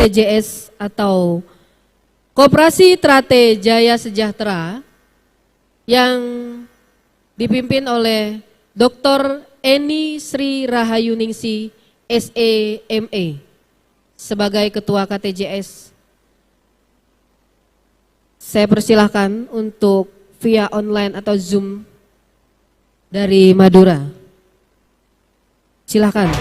KTJS atau Koperasi Trate Jaya Sejahtera yang dipimpin oleh Dr. Eni Sri Rahayuningsi SEME sebagai Ketua KTJS. Saya persilahkan untuk via online atau Zoom dari Madura. Silakan.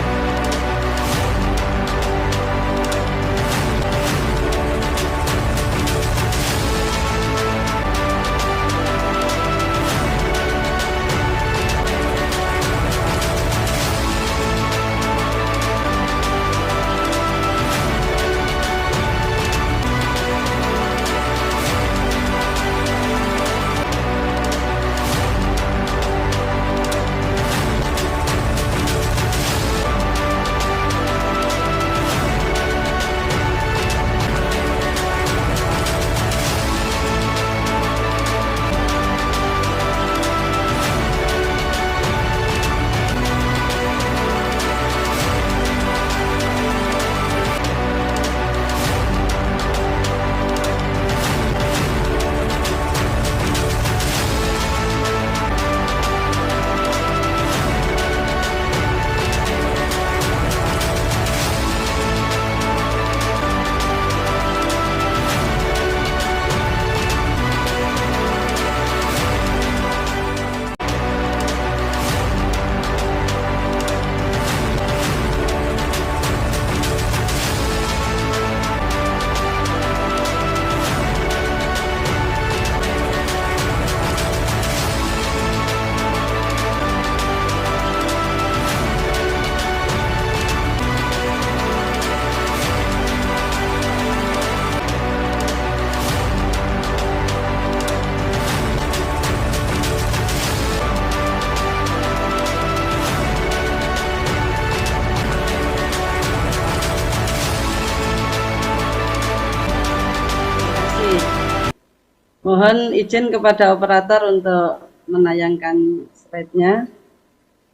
Mohon izin kepada operator untuk menayangkan slide-nya.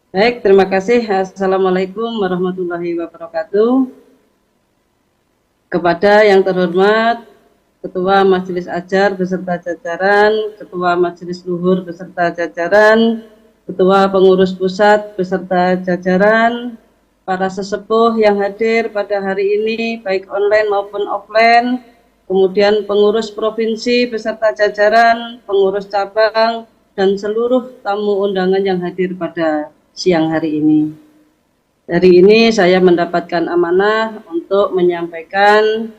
Baik, terima kasih. Assalamualaikum warahmatullahi wabarakatuh. Kepada yang terhormat Ketua Majelis Ajar beserta jajaran, Ketua Majelis Luhur beserta jajaran, Ketua Pengurus Pusat beserta jajaran, para sesepuh yang hadir pada hari ini baik online maupun offline, kemudian pengurus provinsi beserta jajaran, pengurus cabang, dan seluruh tamu undangan yang hadir pada siang hari ini. Hari ini saya mendapatkan amanah untuk menyampaikan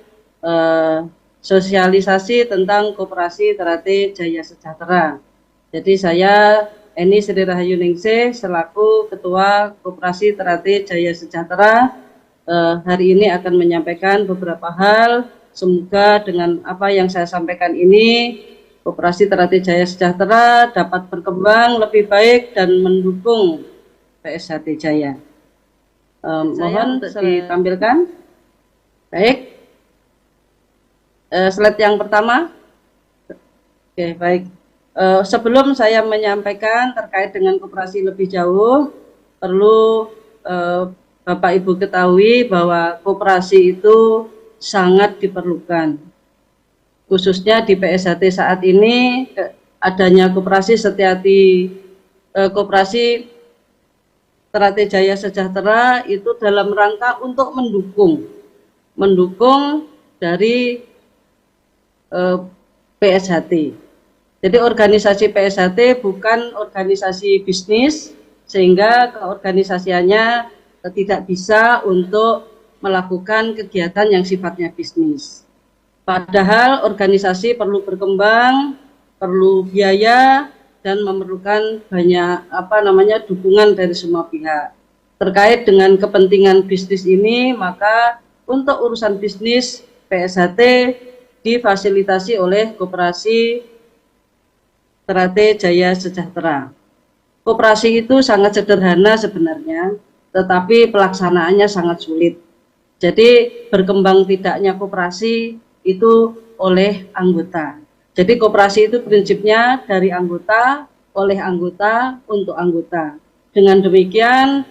sosialisasi tentang Koperasi Trate Jaya Sejahtera. Jadi saya Eni Sri Rahayuningsi selaku Ketua Koperasi Trate Jaya Sejahtera hari ini akan menyampaikan beberapa hal. Semoga dengan apa yang saya sampaikan ini, Koperasi Trate Jaya Sejahtera dapat berkembang lebih baik dan mendukung PSHT Jaya. Mohon ditampilkan. Baik. Slide yang pertama. Oke, baik. Sebelum saya menyampaikan terkait dengan koperasi lebih jauh, perlu Bapak Ibu ketahui bahwa koperasi itu sangat diperlukan, khususnya di PSHT saat ini. Adanya koperasi Koperasi Trate Jaya Sejahtera itu dalam rangka untuk mendukung dari PSHT. Jadi organisasi PSHT bukan organisasi bisnis, sehingga keorganisasiannya tidak bisa untuk melakukan kegiatan yang sifatnya bisnis. Padahal organisasi perlu berkembang, perlu biaya, dan memerlukan banyak dukungan dari semua pihak. Terkait dengan kepentingan bisnis ini, maka untuk urusan bisnis PSHT difasilitasi oleh Koperasi Trate Jaya Sejahtera. Koperasi itu sangat sederhana sebenarnya, tetapi pelaksanaannya sangat sulit. Jadi berkembang tidaknya koperasi itu oleh anggota. Jadi koperasi itu prinsipnya dari anggota, oleh anggota, untuk anggota. Dengan demikian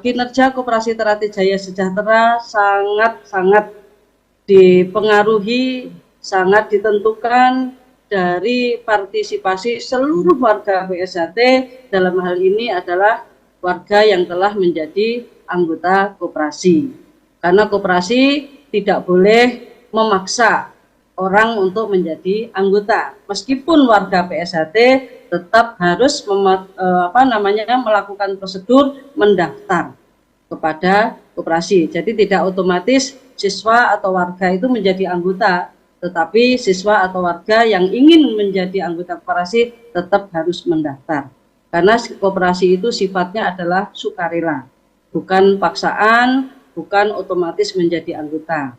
kinerja Koperasi Trate Jaya Sejahtera sangat dipengaruhi, sangat ditentukan dari partisipasi seluruh warga PSHT, dalam hal ini adalah warga yang telah menjadi anggota koperasi. Karena koperasi tidak boleh memaksa orang untuk menjadi anggota. Meskipun warga PSHT tetap harus melakukan prosedur mendaftar kepada koperasi. Jadi tidak otomatis siswa atau warga itu menjadi anggota, tetapi siswa atau warga yang ingin menjadi anggota koperasi tetap harus mendaftar. Karena koperasi itu sifatnya adalah sukarela, bukan paksaan, bukan otomatis menjadi anggota.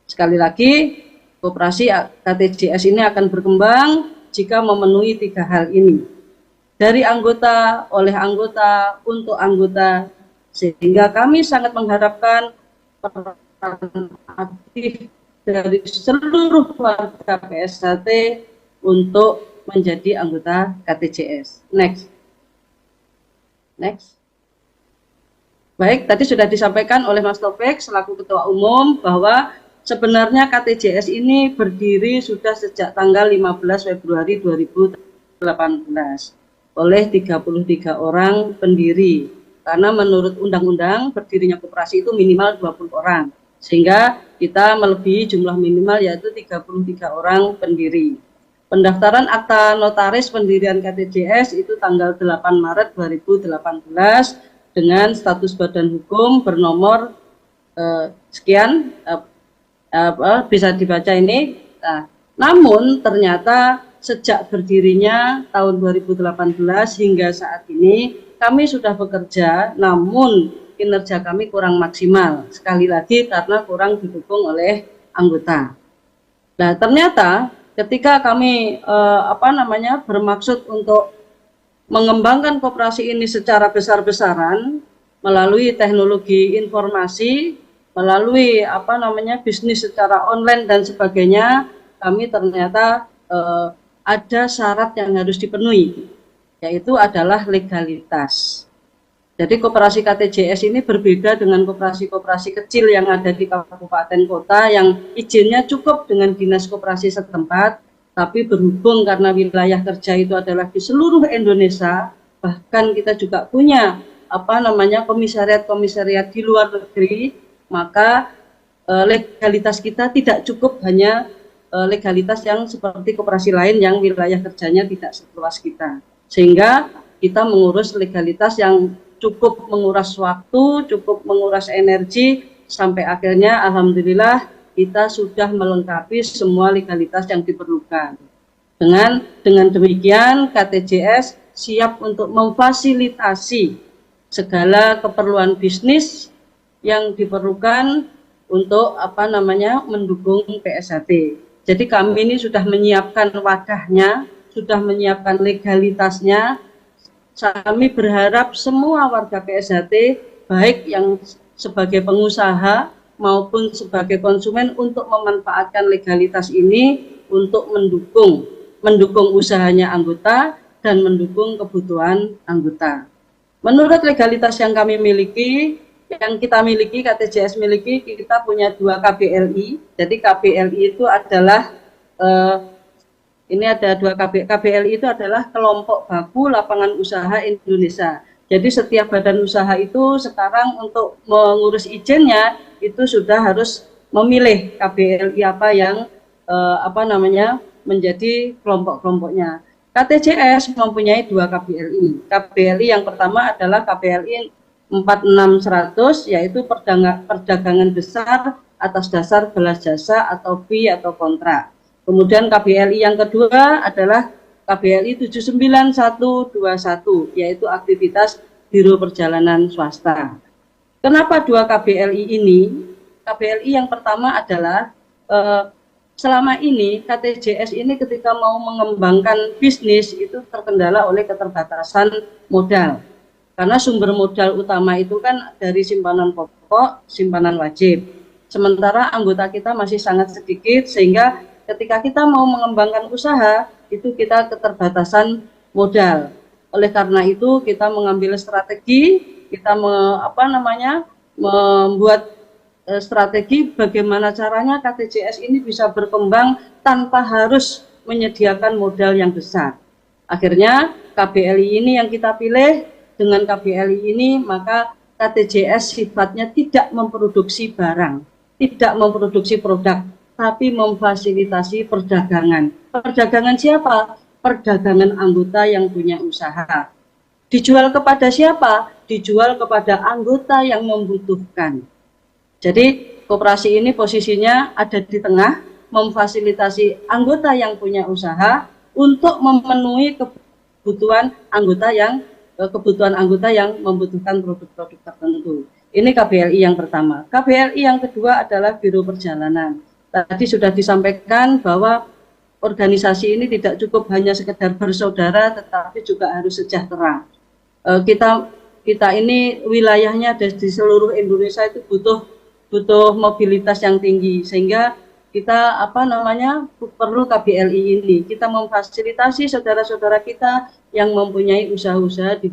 Sekali lagi, koperasi KTJS ini akan berkembang jika memenuhi 3 hal ini. Dari anggota, oleh anggota, untuk anggota, sehingga kami sangat mengharapkan peran aktif dari seluruh warga PSHT untuk menjadi anggota KTJS. Next. Baik, tadi sudah disampaikan oleh Mas Taufik selaku Ketua Umum bahwa sebenarnya KTJS ini berdiri sudah sejak tanggal 15 Februari 2018 oleh 33 orang pendiri. Karena menurut undang-undang berdirinya koperasi itu minimal 20 orang. Sehingga kita melebihi jumlah minimal yaitu 33 orang pendiri. Pendaftaran akta notaris pendirian KTJS itu tanggal 8 Maret 2018 dengan status badan hukum bernomor sekian, bisa dibaca ini. Nah, namun ternyata sejak berdirinya tahun 2018 hingga saat ini kami sudah bekerja, namun kinerja kami kurang maksimal. Sekali lagi karena kurang didukung oleh anggota. Nah, ternyata ketika kami bermaksud untuk mengembangkan koperasi ini secara besar-besaran melalui teknologi informasi, melalui bisnis secara online dan sebagainya, kami ternyata ada syarat yang harus dipenuhi, yaitu adalah legalitas. Jadi koperasi KTJS ini berbeda dengan koperasi-koperasi kecil yang ada di kabupaten kota yang izinnya cukup dengan dinas koperasi setempat, tapi berhubung karena wilayah kerja itu adalah di seluruh Indonesia, bahkan kita juga punya komisariat-komisariat di luar negeri, maka legalitas kita tidak cukup hanya legalitas yang seperti koperasi lain yang wilayah kerjanya tidak seluas kita. Sehingga kita mengurus legalitas yang cukup menguras waktu, cukup menguras energi, sampai akhirnya alhamdulillah kita sudah melengkapi semua legalitas yang diperlukan. Dengan demikian KTJS siap untuk memfasilitasi segala keperluan bisnis yang diperlukan untuk mendukung PSHT. Jadi kami ini sudah menyiapkan wadahnya, sudah menyiapkan legalitasnya. Kami berharap semua warga PSHT, baik yang sebagai pengusaha maupun sebagai konsumen, untuk memanfaatkan legalitas ini untuk mendukung usahanya anggota dan mendukung kebutuhan anggota. Menurut legalitas yang kami miliki, yang kita miliki, KTJS miliki, kita punya 2 KBLI. Jadi KBLI itu adalah ini ada 2 KBLI itu adalah Kelompok Baku Lapangan Usaha Indonesia. Jadi setiap badan usaha itu sekarang untuk mengurus izinnya itu sudah harus memilih KBLI apa yang menjadi kelompok-kelompoknya. KTJS mempunyai 2 KBLI. KBLI yang pertama adalah KBLI 46100, yaitu perdagangan besar atas dasar balas jasa atau fee atau kontrak. Kemudian KBLI yang kedua adalah KBLI 79121, yaitu aktivitas Biro Perjalanan Swasta. Kenapa 2 KBLI ini? KBLI yang pertama adalah selama ini KTJS ini ketika mau mengembangkan bisnis itu terkendala oleh keterbatasan modal. Karena sumber modal utama itu kan dari simpanan pokok, simpanan wajib. Sementara anggota kita masih sangat sedikit, sehingga ketika kita mau mengembangkan usaha, itu kita keterbatasan modal. Oleh karena itu, kita mengambil strategi, kita membuat strategi bagaimana caranya KTJS ini bisa berkembang tanpa harus menyediakan modal yang besar. Akhirnya KBLI ini yang kita pilih. Dengan KBLI ini maka KTJS sifatnya tidak memproduksi barang, tidak memproduksi produk, tapi memfasilitasi perdagangan. Perdagangan siapa? Perdagangan anggota yang punya usaha. Dijual kepada siapa? Dijual kepada anggota yang membutuhkan. Jadi koperasi ini posisinya ada di tengah, memfasilitasi anggota yang punya usaha untuk memenuhi kebutuhan anggota yang membutuhkan produk-produk tertentu. Ini KBLI yang pertama. KBLI yang kedua adalah Biro Perjalanan. Tadi sudah disampaikan bahwa organisasi ini tidak cukup hanya sekedar bersaudara, tetapi juga harus sejahtera. Kita ini wilayahnya di seluruh Indonesia itu butuh mobilitas yang tinggi, sehingga kita perlu KBLI ini. Kita memfasilitasi saudara-saudara kita yang mempunyai usaha-usaha di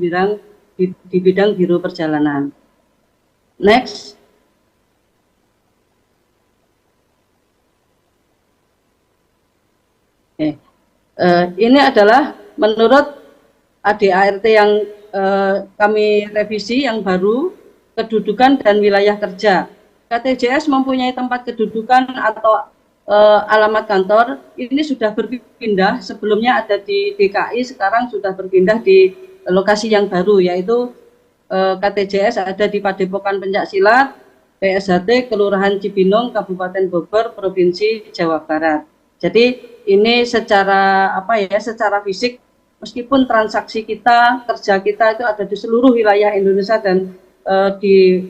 bidang Biro Perjalanan. Next. Ini adalah menurut ADART yang kami revisi yang baru, kedudukan dan wilayah kerja. KTJS mempunyai tempat kedudukan atau alamat kantor, ini sudah berpindah, sebelumnya ada di DKI, sekarang sudah berpindah di lokasi yang baru, yaitu KTJS ada di Padepokan Pencaksilat, PSHT, Kelurahan Cibinong, Kabupaten Bogor, Provinsi Jawa Barat. Jadi ini secara secara fisik, meskipun transaksi kita, kerja kita itu ada di seluruh wilayah Indonesia dan di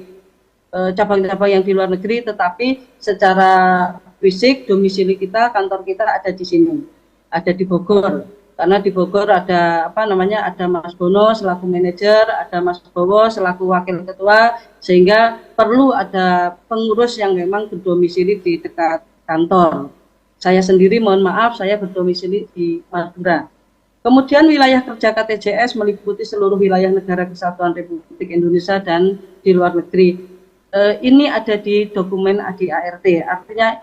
cabang-cabang yang di luar negeri, tetapi secara fisik domisili kita, kantor kita ada di sini, ada di Bogor. Karena di Bogor ada ada Mas Bono selaku manajer, ada Mas Bowo selaku wakil ketua, sehingga perlu ada pengurus yang memang berdomisili di dekat kantor. Saya sendiri mohon maaf, saya berdomisili di Madura. Kemudian wilayah kerja KTJS meliputi seluruh wilayah negara kesatuan Republik Indonesia dan di luar negeri. Ini ada di dokumen ADART, artinya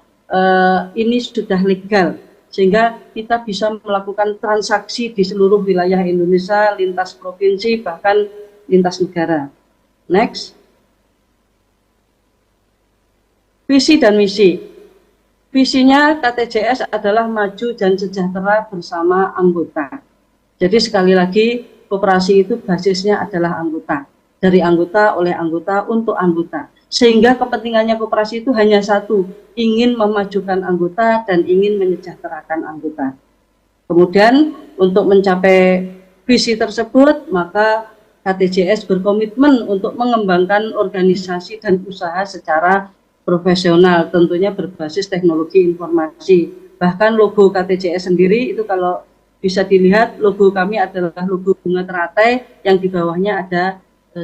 ini sudah legal, sehingga kita bisa melakukan transaksi di seluruh wilayah Indonesia, lintas provinsi, bahkan lintas negara. Next. Visi dan misi. Visinya KTJS adalah maju dan sejahtera bersama anggota. Jadi sekali lagi, koperasi itu basisnya adalah anggota. Dari anggota, oleh anggota, untuk anggota. Sehingga kepentingannya koperasi itu hanya satu, ingin memajukan anggota dan ingin menyejahterakan anggota. Kemudian untuk mencapai visi tersebut, maka KTJS berkomitmen untuk mengembangkan organisasi dan usaha secara profesional, tentunya berbasis teknologi informasi. Bahkan logo KTJS sendiri itu kalau bisa dilihat, logo kami adalah logo bunga teratai yang di bawahnya ada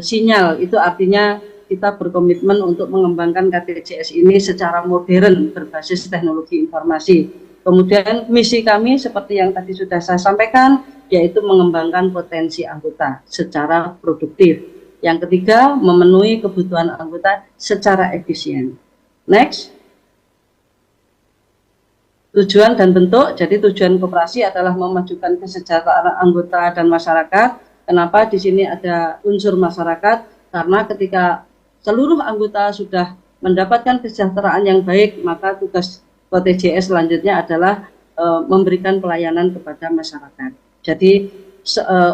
sinyal. Itu artinya kita berkomitmen untuk mengembangkan KTJS ini secara modern berbasis teknologi informasi. Kemudian misi kami seperti yang tadi sudah saya sampaikan, yaitu mengembangkan potensi anggota secara produktif. Yang ketiga, memenuhi kebutuhan anggota secara efisien. Next. Tujuan dan bentuk. Jadi tujuan koperasi adalah memajukan kesejahteraan anggota dan masyarakat. Kenapa di sini ada unsur masyarakat? Karena ketika seluruh anggota sudah mendapatkan kesejahteraan yang baik, maka tugas KTJS selanjutnya adalah memberikan pelayanan kepada masyarakat. Jadi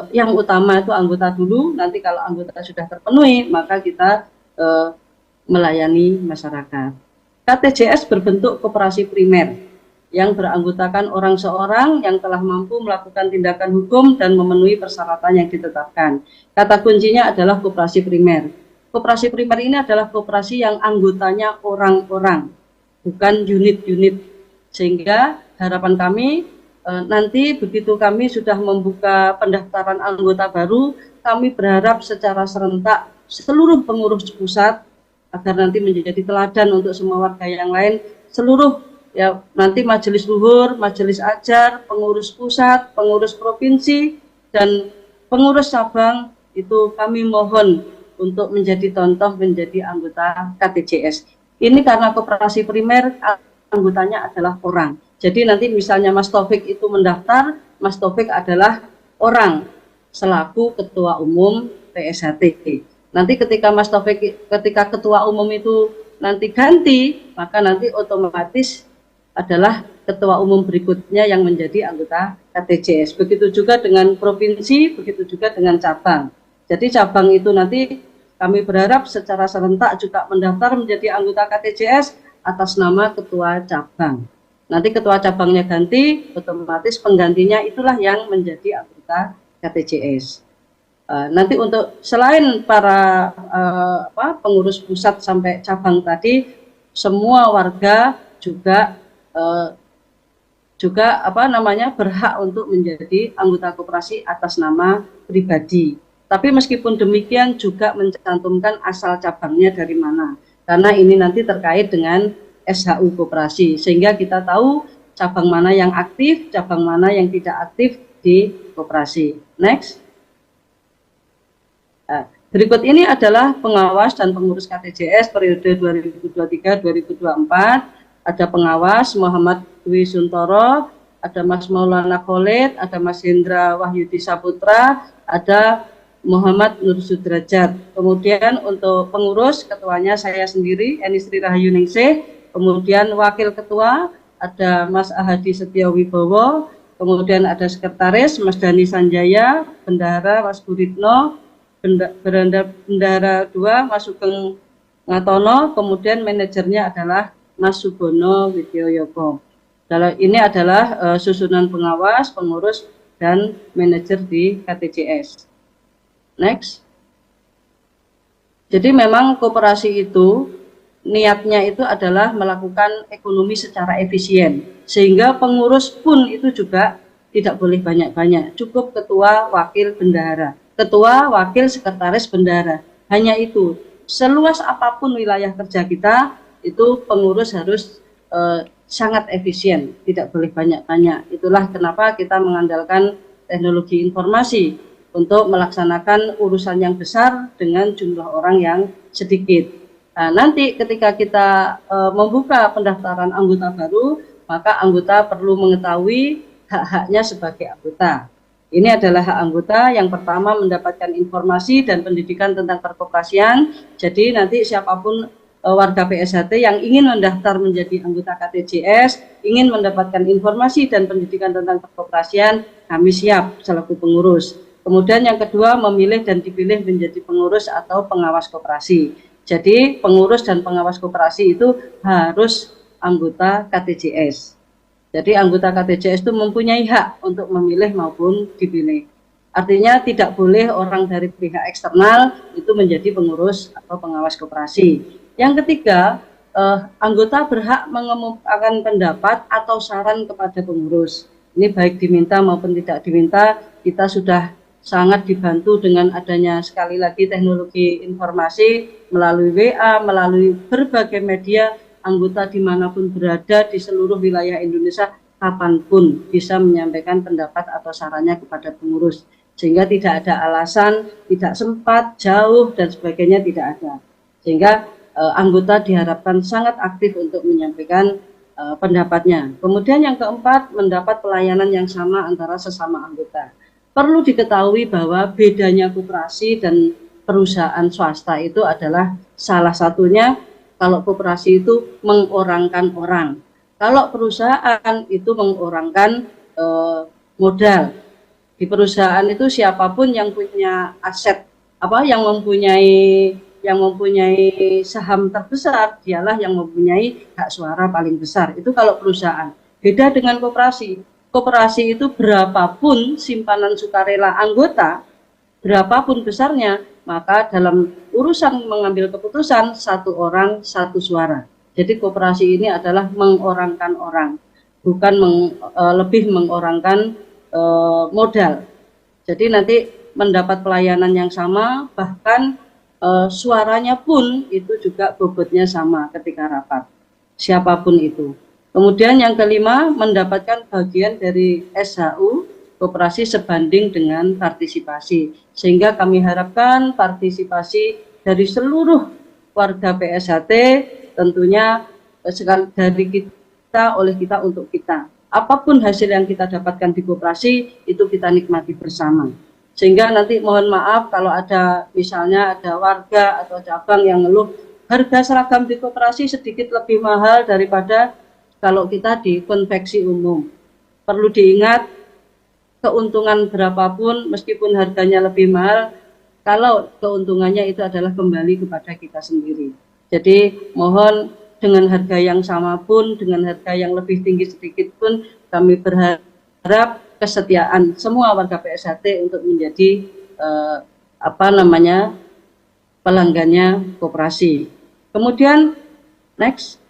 yang utama itu anggota dulu, nanti kalau anggota sudah terpenuhi, maka kita melayani masyarakat. KTJS berbentuk koperasi primer yang beranggotakan orang seorang yang telah mampu melakukan tindakan hukum dan memenuhi persyaratan yang ditetapkan. Kata kuncinya adalah koperasi primer. Koperasi primer ini adalah koperasi yang anggotanya orang-orang, bukan unit-unit. Sehingga harapan kami nanti begitu kami sudah membuka pendaftaran anggota baru, kami berharap secara serentak seluruh pengurus pusat agar nanti menjadi teladan untuk semua warga yang lain, seluruh ya nanti majelis luhur, majelis ajar, pengurus pusat, pengurus provinsi, dan pengurus cabang itu kami mohon untuk menjadi contoh, menjadi anggota KTJS. Ini karena koperasi primer anggotanya adalah orang. Jadi nanti misalnya Mas Taufik itu mendaftar, Mas Taufik adalah orang selaku ketua umum PSHT. Nanti ketika Mas Taufik, ketika ketua umum itu nanti ganti, maka nanti otomatis adalah ketua umum berikutnya yang menjadi anggota KTJS. Begitu juga dengan provinsi, begitu juga dengan cabang. Jadi cabang itu nanti kami berharap secara serentak juga mendaftar menjadi anggota KTJS atas nama ketua cabang. Nanti ketua cabangnya ganti, otomatis penggantinya itulah yang menjadi anggota KTJS. Nanti untuk selain para pengurus pusat sampai cabang tadi, semua warga juga berhak untuk menjadi anggota koperasi atas nama pribadi. Tapi meskipun demikian juga mencantumkan asal cabangnya dari mana, karena ini nanti terkait dengan SHU koperasi, sehingga kita tahu cabang mana yang aktif, cabang mana yang tidak aktif di koperasi. Next. Berikut ini adalah pengawas dan pengurus KTJS periode 2023-2024. Ada pengawas Muhammad Dwi Suntoro, ada Mas Maulana Khalid, ada Mas Hendra Wahyudi Saputra, ada Muhammad Nur Sudrajat. Kemudian untuk pengurus, ketuanya saya sendiri, Enistri Rahayu Ningsih. Kemudian wakil ketua ada Mas Ahadi Setiawibowo. Kemudian ada sekretaris Mas Dani Sanjaya, bendahara Mas Guritno, bendahara 2 Mas Sugeng Ngatono. Kemudian manajernya adalah Mas Subono Widyoyoko. Ini adalah susunan pengawas, pengurus, dan manajer di KTJS. Next. Jadi memang koperasi itu niatnya itu adalah melakukan ekonomi secara efisien, sehingga pengurus pun itu juga tidak boleh banyak-banyak, cukup ketua, wakil, bendahara, ketua, wakil, sekretaris, bendahara, hanya itu. Seluas apapun wilayah kerja kita, itu pengurus harus sangat efisien, tidak boleh banyak-banyak. Itulah kenapa kita mengandalkan teknologi informasi untuk melaksanakan urusan yang besar dengan jumlah orang yang sedikit. Nah, nanti ketika kita membuka pendaftaran anggota baru, maka anggota perlu mengetahui hak-haknya sebagai anggota. Ini adalah hak anggota yang pertama, mendapatkan informasi dan pendidikan tentang perkoperasian. Jadi nanti siapapun warga PSHT yang ingin mendaftar menjadi anggota KTJS, ingin mendapatkan informasi dan pendidikan tentang perkoperasian, kami siap selaku pengurus. Kemudian yang kedua, memilih dan dipilih menjadi pengurus atau pengawas koperasi. Jadi pengurus dan pengawas koperasi itu harus anggota KTJS. Jadi anggota KTJS itu mempunyai hak untuk memilih maupun dipilih. Artinya tidak boleh orang dari pihak eksternal itu menjadi pengurus atau pengawas koperasi. Yang ketiga, anggota berhak mengemukakan pendapat atau saran kepada pengurus. Ini baik diminta maupun tidak diminta, kita sudah sangat dibantu dengan adanya sekali lagi teknologi informasi melalui WA, melalui berbagai media. Anggota dimanapun berada di seluruh wilayah Indonesia, kapanpun bisa menyampaikan pendapat atau sarannya kepada pengurus, sehingga tidak ada alasan tidak sempat, jauh, dan sebagainya, tidak ada. Sehingga anggota diharapkan sangat aktif untuk menyampaikan pendapatnya. Kemudian yang keempat, mendapat pelayanan yang sama antara sesama anggota. Perlu diketahui bahwa bedanya koperasi dan perusahaan swasta itu adalah salah satunya, kalau koperasi itu mengorangkan orang, kalau perusahaan itu mengorangkan modal. Di perusahaan itu siapapun yang punya aset, yang mempunyai saham terbesar, dialah yang mempunyai hak suara paling besar. Itu kalau perusahaan. Beda dengan koperasi. Koperasi itu berapapun simpanan sukarela anggota, berapapun besarnya, maka dalam urusan mengambil keputusan, satu orang satu suara. Jadi koperasi ini adalah mengorangkan orang, bukan lebih mengorangkan modal. Jadi nanti mendapat pelayanan yang sama, bahkan suaranya pun itu juga bobotnya sama ketika rapat, siapapun itu. Kemudian yang kelima, mendapatkan bagian dari SHU koperasi sebanding dengan partisipasi, sehingga kami harapkan partisipasi dari seluruh warga PSHT tentunya sekali dari kita, oleh kita, untuk kita. Apapun hasil yang kita dapatkan di koperasi itu kita nikmati bersama. Sehingga nanti mohon maaf kalau ada misalnya ada warga atau cabang yang ngeluh harga seragam di koperasi sedikit lebih mahal daripada kalau kita di konveksi umum. Perlu diingat, keuntungan berapapun meskipun harganya lebih mahal, kalau keuntungannya itu adalah kembali kepada kita sendiri. Jadi mohon dengan harga yang sama pun, dengan harga yang lebih tinggi sedikit pun, kami berharap kesetiaan semua warga PSHT untuk menjadi pelanggannya koperasi. Kemudian next,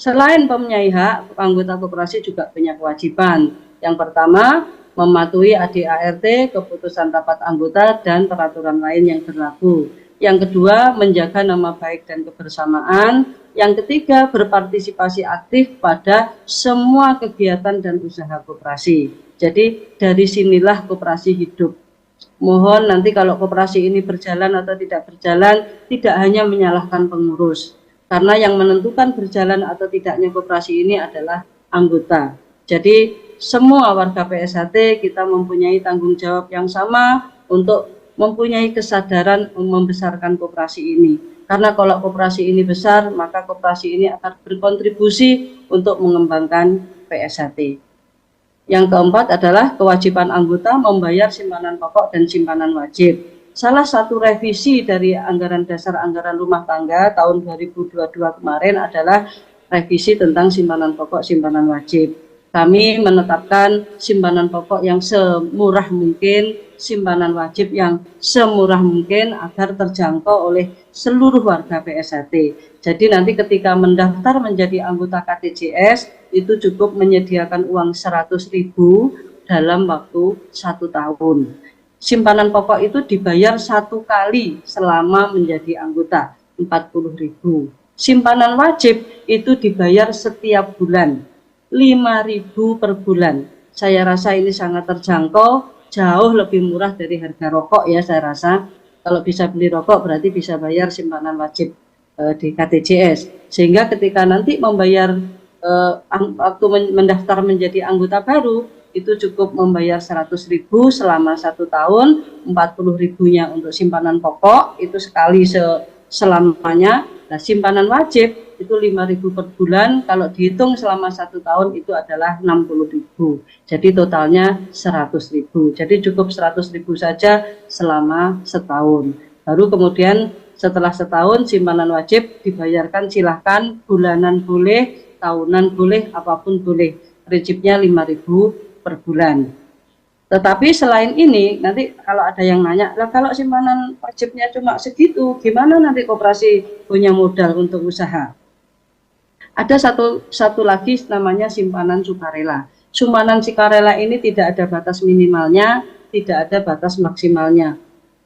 selain mempunyai hak, anggota koperasi juga punya kewajiban. Yang pertama, mematuhi ADART, keputusan rapat anggota, dan peraturan lain yang berlaku. Yang kedua, menjaga nama baik dan kebersamaan. Yang ketiga, berpartisipasi aktif pada semua kegiatan dan usaha koperasi. Jadi dari sinilah koperasi hidup. Mohon nanti kalau koperasi ini berjalan atau tidak berjalan, tidak hanya menyalahkan pengurus. Karena yang menentukan berjalan atau tidaknya koperasi ini adalah anggota. Jadi semua warga PSHT kita mempunyai tanggung jawab yang sama untuk mempunyai kesadaran membesarkan koperasi ini. Karena kalau koperasi ini besar, maka koperasi ini akan berkontribusi untuk mengembangkan PSHT. Yang keempat adalah kewajiban anggota membayar simpanan pokok dan simpanan wajib. Salah satu revisi dari anggaran dasar anggaran rumah tangga tahun 2022 kemarin adalah revisi tentang simpanan pokok, simpanan wajib. Kami menetapkan simpanan pokok yang semurah mungkin, simpanan wajib yang semurah mungkin agar terjangkau oleh seluruh warga PSHT. Jadi nanti ketika mendaftar menjadi anggota KTJS itu cukup menyediakan uang 100.000 dalam waktu 1 tahun. Simpanan pokok itu dibayar 1 kali selama menjadi anggota, 40.000. Simpanan wajib itu dibayar setiap bulan, 5.000 per bulan. Saya rasa ini sangat terjangkau, jauh lebih murah dari harga rokok ya saya rasa. Kalau bisa beli rokok berarti bisa bayar simpanan wajib di KTJS. Sehingga ketika nanti membayar waktu mendaftar menjadi anggota baru, itu cukup membayar 100.000 selama 1 tahun, 40.000-nya untuk simpanan pokok, itu sekali selamanya. Nah, simpanan wajib itu 5.000 per bulan, kalau dihitung selama 1 tahun itu adalah 60.000. Jadi totalnya 100.000. Jadi cukup 100.000 saja selama setahun. Baru kemudian setelah setahun simpanan wajib dibayarkan, silahkan, bulanan boleh, tahunan boleh, apapun boleh. Prinsipnya 5.000 per bulan. Tetapi selain ini, nanti kalau ada yang nanya, lah kalau simpanan wajibnya cuma segitu, gimana nanti koperasi punya modal untuk usaha? Ada satu lagi namanya simpanan sukarela. Simpanan sukarela ini tidak ada batas minimalnya, tidak ada batas maksimalnya.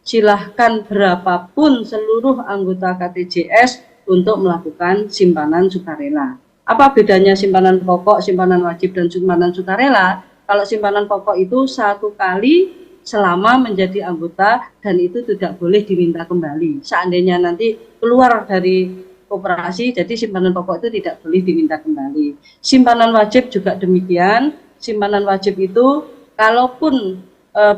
Silahkan berapapun seluruh anggota KTJS untuk melakukan simpanan sukarela. Apa bedanya simpanan pokok, simpanan wajib, dan simpanan sukarela? Kalau simpanan pokok itu 1 kali selama menjadi anggota dan itu tidak boleh diminta kembali. Seandainya nanti keluar dari koperasi, jadi simpanan pokok itu tidak boleh diminta kembali. Simpanan wajib juga demikian. Simpanan wajib itu kalaupun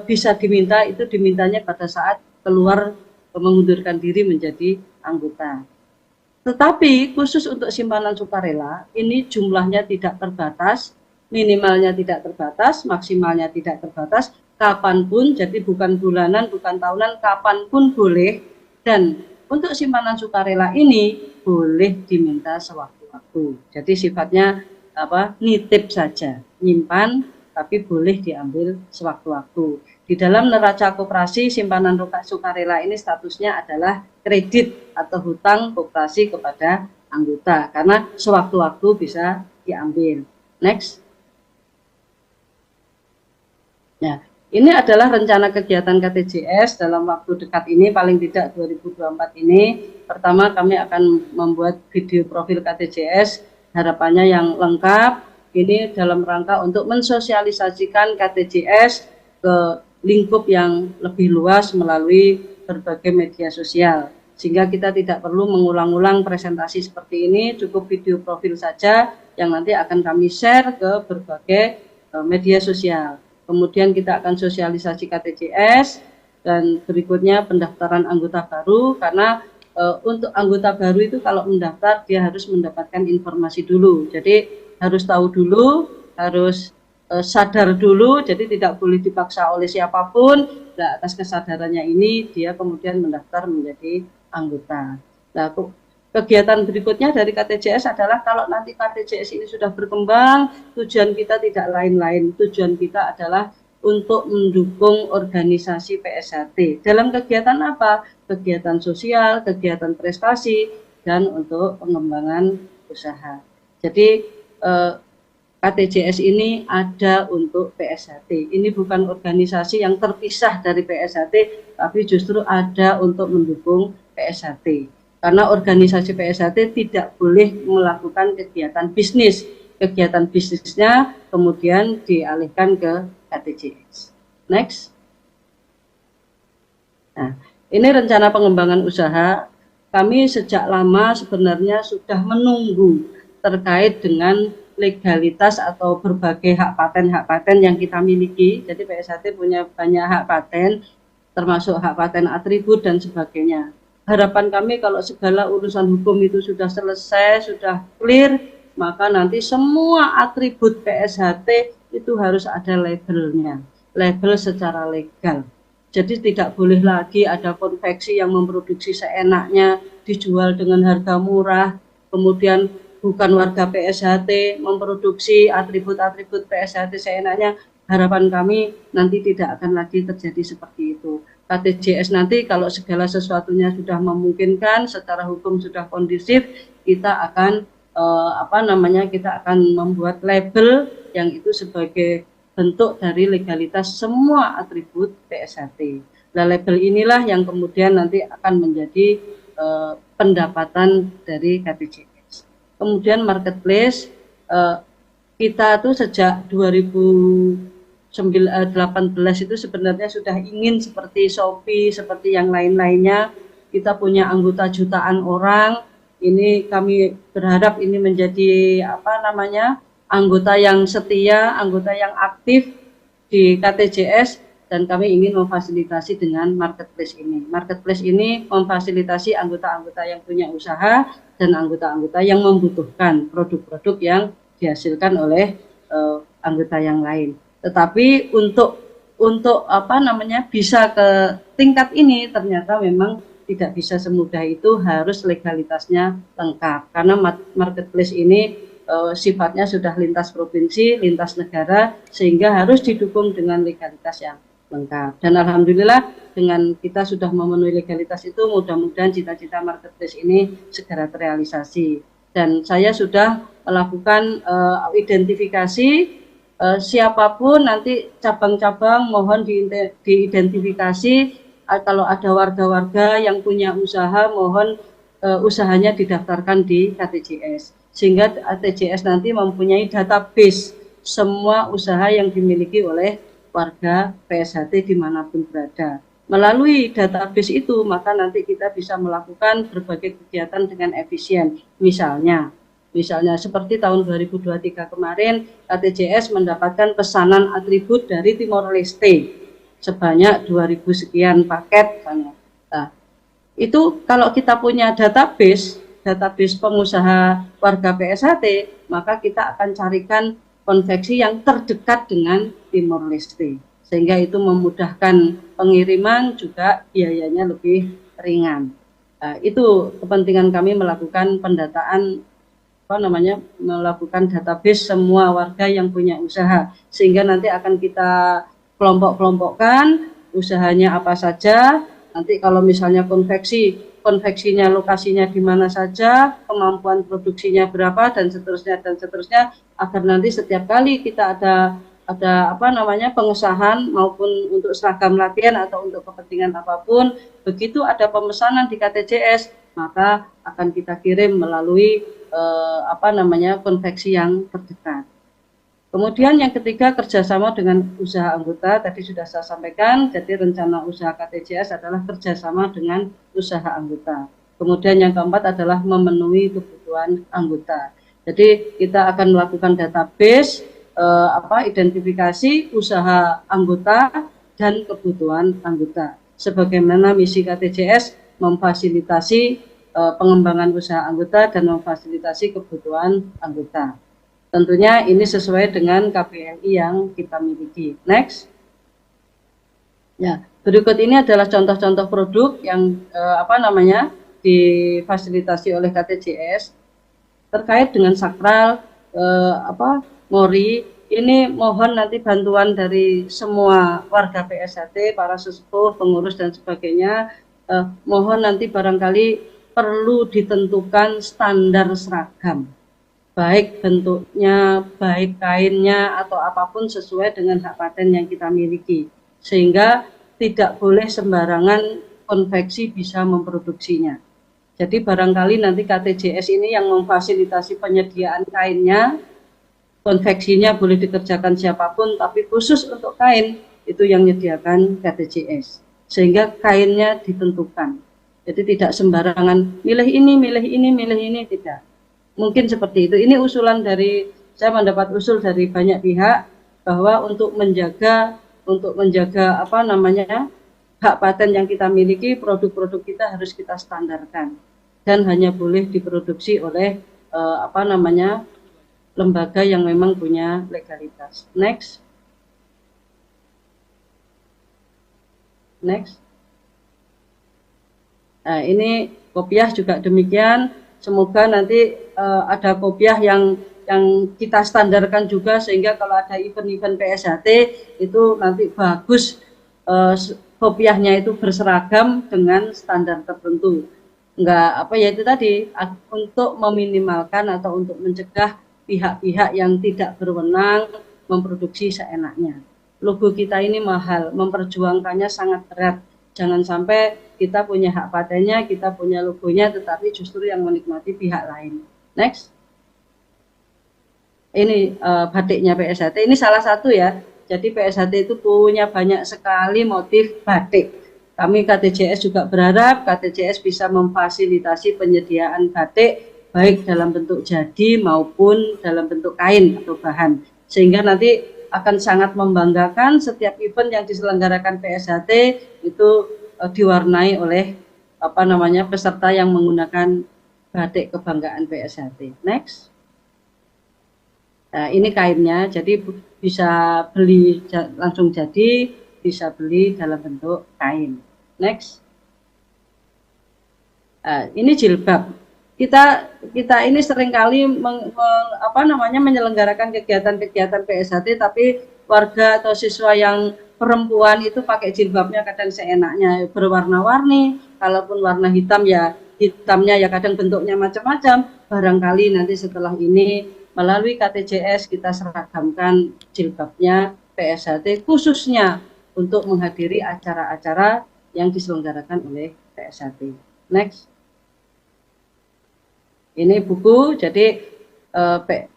bisa diminta, itu dimintanya pada saat keluar mengundurkan diri menjadi anggota. Tetapi khusus untuk simpanan sukarela, ini jumlahnya tidak terbatas, minimalnya tidak terbatas, maksimalnya tidak terbatas, kapanpun, jadi bukan bulanan, bukan tahunan, kapanpun boleh. Dan untuk simpanan sukarela ini boleh diminta sewaktu-waktu. Jadi sifatnya nitip saja, nyimpan, tapi boleh diambil sewaktu-waktu. Di dalam neraca koperasi, simpanan sukarela ini statusnya adalah kredit atau hutang koperasi kepada anggota, karena sewaktu-waktu bisa diambil. Next. Ya, ini adalah rencana kegiatan KTJS dalam waktu dekat ini, paling tidak 2024 ini. Pertama, kami akan membuat video profil KTJS, harapannya yang lengkap. Ini dalam rangka untuk mensosialisasikan KTJS ke lingkup yang lebih luas melalui berbagai media sosial. sehingga kita tidak perlu mengulang-ulang presentasi seperti ini, cukup video profil saja yang nanti akan kami share ke berbagai media sosial. Kemudian kita akan sosialisasi KTJS, dan berikutnya pendaftaran anggota baru, karena untuk anggota baru itu kalau mendaftar dia harus mendapatkan informasi dulu, jadi harus tahu dulu, harus sadar dulu, jadi tidak boleh dipaksa oleh siapapun. Nah, atas kesadarannya ini dia kemudian mendaftar menjadi anggota. Nah, kegiatan berikutnya dari KTJS adalah kalau nanti KTJS ini sudah berkembang, tujuan kita tidak lain-lain, tujuan kita adalah untuk mendukung organisasi PSHT. Dalam kegiatan apa? Kegiatan sosial, kegiatan prestasi, dan untuk pengembangan usaha. Jadi KTJS ini ada untuk PSHT. Ini bukan organisasi yang terpisah dari PSHT, tapi justru ada untuk mendukung PSHT. Karena organisasi PSHT tidak boleh melakukan kegiatan bisnis. Kegiatan bisnisnya kemudian dialihkan ke KTJS. Next. Nah, ini rencana pengembangan usaha. Kami sejak lama sebenarnya sudah menunggu terkait dengan legalitas atau berbagai hak paten yang kita miliki. Jadi PSHT punya banyak hak paten, termasuk hak paten atribut dan sebagainya. Harapan kami kalau segala urusan hukum itu sudah selesai, sudah clear, maka nanti semua atribut PSHT itu harus ada labelnya, label secara legal. Jadi tidak boleh lagi ada konveksi yang memproduksi seenaknya, dijual dengan harga murah, kemudian bukan warga PSHT memproduksi atribut-atribut PSHT seenaknya. Harapan kami nanti tidak akan lagi terjadi seperti itu. KTJS nanti kalau segala sesuatunya sudah memungkinkan, secara hukum sudah kondusif, kita akan kita akan membuat label yang itu sebagai bentuk dari legalitas semua atribut PSHT. Nah, label inilah yang kemudian nanti akan menjadi pendapatan dari KTJS. Kemudian marketplace, kita tuh sejak 2018 itu sebenarnya sudah ingin seperti Shopee, seperti yang lain-lainnya. Kita punya anggota jutaan orang. Ini kami berharap ini menjadi anggota yang setia, anggota yang aktif di KTJS, dan kami ingin memfasilitasi dengan marketplace ini. Marketplace ini memfasilitasi anggota-anggota yang punya usaha dan anggota-anggota yang membutuhkan produk-produk yang dihasilkan oleh anggota yang lain. Tetapi untuk bisa ke tingkat ini ternyata memang tidak bisa semudah itu, harus legalitasnya lengkap, karena marketplace ini sifatnya sudah lintas provinsi, lintas negara, sehingga harus didukung dengan legalitas yang lengkap. Dan alhamdulillah dengan kita sudah memenuhi legalitas itu, mudah-mudahan cita-cita marketplace ini segera terrealisasi. Dan saya sudah melakukan identifikasi, siapapun nanti cabang-cabang mohon diidentifikasi. Kalau ada warga-warga yang punya usaha, mohon usahanya didaftarkan di KTJS, sehingga KTJS nanti mempunyai database semua usaha yang dimiliki oleh warga PSHT dimanapun berada. Melalui database itu, maka nanti kita bisa melakukan berbagai kegiatan dengan efisien. Misalnya seperti tahun 2023 kemarin, KTJS mendapatkan pesanan atribut dari Timor Leste sebanyak 2.000 sekian paket. Nah, itu kalau kita punya database pengusaha warga PSHT, maka kita akan carikan konveksi yang terdekat dengan Timor Leste, sehingga itu memudahkan pengiriman, juga biayanya lebih ringan. Nah, itu kepentingan kami melakukan pendataan, melakukan database semua warga yang punya usaha, sehingga nanti akan kita kelompok-kelompokkan usahanya apa saja. Nanti kalau misalnya konveksinya lokasinya di mana saja, kemampuan produksinya berapa, dan seterusnya, agar nanti setiap kali kita ada pengesahan maupun untuk seragam latihan atau untuk kepentingan apapun, begitu ada pemesanan di KTJS, maka akan kita kirim melalui konveksi yang terdekat. Kemudian yang ketiga, kerjasama dengan usaha anggota. Tadi sudah saya sampaikan, jadi rencana usaha KTJS adalah kerjasama dengan usaha anggota. Kemudian yang keempat adalah memenuhi kebutuhan anggota. Jadi kita akan melakukan database, identifikasi usaha anggota dan kebutuhan anggota. Sebagaimana misi KTJS memfasilitasi pengembangan usaha anggota dan memfasilitasi kebutuhan anggota. Tentunya ini sesuai dengan KPLI yang kita miliki. Next. Ya, berikut ini adalah contoh-contoh produk yang difasilitasi oleh KTJS terkait dengan sakral, Mori. Ini mohon nanti bantuan dari semua warga PSHT, para sesepuh, pengurus dan sebagainya. Mohon nanti barangkali perlu ditentukan standar seragam, baik bentuknya, baik kainnya atau apapun sesuai dengan hak paten yang kita miliki, sehingga tidak boleh sembarangan konveksi bisa memproduksinya. Jadi barangkali nanti KTJS ini yang memfasilitasi penyediaan kainnya, konveksinya boleh dikerjakan siapapun, tapi khusus untuk kain itu yang menyediakan KTJS, sehingga kainnya ditentukan. Jadi tidak sembarangan milih ini, tidak. Mungkin seperti itu. Ini usulan dari, saya mendapat usul dari banyak pihak bahwa untuk menjaga hak paten yang kita miliki, produk-produk kita harus kita standarkan dan hanya boleh diproduksi oleh lembaga yang memang punya legalitas. Next. Nah, ini kopiah juga demikian. Semoga nanti ada kopiah yang kita standarkan juga, sehingga kalau ada event-event PSHT itu nanti bagus, kopiahnya itu berseragam dengan standar tertentu. Enggak itu tadi, untuk meminimalkan atau untuk mencegah pihak-pihak yang tidak berwenang memproduksi seenaknya. Logo kita ini mahal, memperjuangkannya sangat berat. Jangan sampai kita punya hak patennya, kita punya logonya, tetapi justru yang menikmati pihak lain. Next. Ini batiknya PSHT, ini salah satu ya. Jadi PSHT itu punya banyak sekali motif batik. Kami KTJS juga berharap KTJS bisa memfasilitasi penyediaan batik baik dalam bentuk jadi maupun dalam bentuk kain atau bahan, sehingga nanti akan sangat membanggakan setiap event yang diselenggarakan PSHT itu diwarnai oleh peserta yang menggunakan batik kebanggaan PSHT. Next. Nah, ini kainnya, jadi bisa beli langsung jadi, bisa beli dalam bentuk kain. Next. Nah, ini jilbab. Kita ini seringkali menyelenggarakan kegiatan-kegiatan PSHT, tapi warga atau siswa yang perempuan itu pakai jilbabnya kadang seenaknya, berwarna-warni. Kalaupun warna hitam ya hitamnya ya kadang bentuknya macam-macam. Barangkali nanti setelah ini melalui KTJS kita seragamkan jilbabnya PSHT khususnya untuk menghadiri acara-acara yang diselenggarakan oleh PSHT. Next. Ini buku, jadi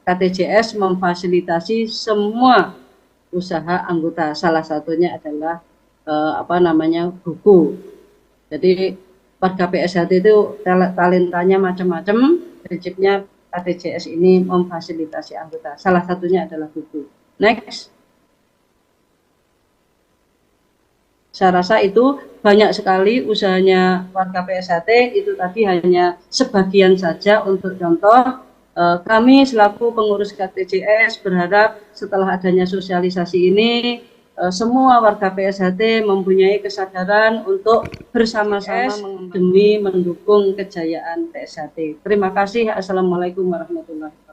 KTJS memfasilitasi semua usaha anggota. Salah satunya adalah buku. Jadi warga PSHT itu talentanya macam-macam. Prinsipnya KTJS ini memfasilitasi anggota. Salah satunya adalah buku. Next. Saya rasa itu banyak sekali usahanya warga PSHT, itu tadi hanya sebagian saja untuk contoh. Kami selaku pengurus KTJS berharap setelah adanya sosialisasi ini, semua warga PSHT mempunyai kesadaran untuk bersama-sama demi mendukung kejayaan PSHT. Terima kasih. Assalamualaikum warahmatullahi wabarakatuh.